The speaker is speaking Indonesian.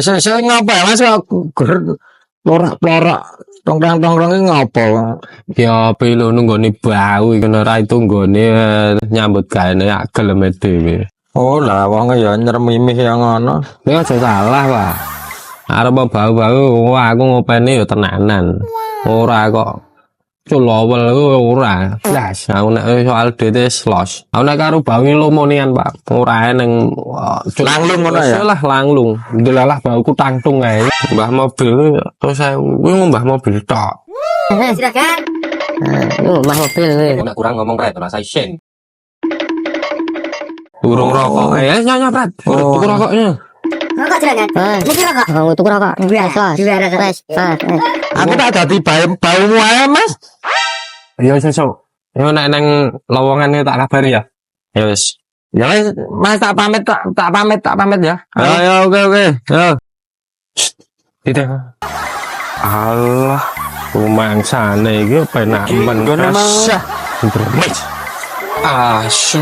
Saya ngapa ya Mas lorak-lorak tongkrong-tongkrong iki ngopo? Ya ape lho nunggone bau iki ora itu nggone nyambut gawe ya gelem dhewe. Oh lah wong ya nyermimih yang ngono. Nek aja salah, Pak. Arep bau-bau wah aku ngopeni ya tenanan. Ora kok culowel ora. Blas, aku nek soal duit los. Aku nek karo bau lumonian, Pak. Ora ning Langlung ngono ya. Lah langlung. Ndelalah bauku tangtung ae. Mbah mobil terus saya kuwi mbah mobil tok. Silakan. Mbah mobil kowe. Nek kurang ngomong rek ora sen. Urung rokok. Nyonya, Prat. Tuku rokoknya. Rokok juragan. Niki rokok. Oh, tuku rokok. Wes. Aku tak dadi baumu ae Mas. Ya sesuk. Ya nek nang lowongan tak kabari ya. Ya wis. Ya wis Mas tak pamit ya. Ya oke. Ya. Tidak. Allah. Rumangsane iki penak men. Sah. Asu.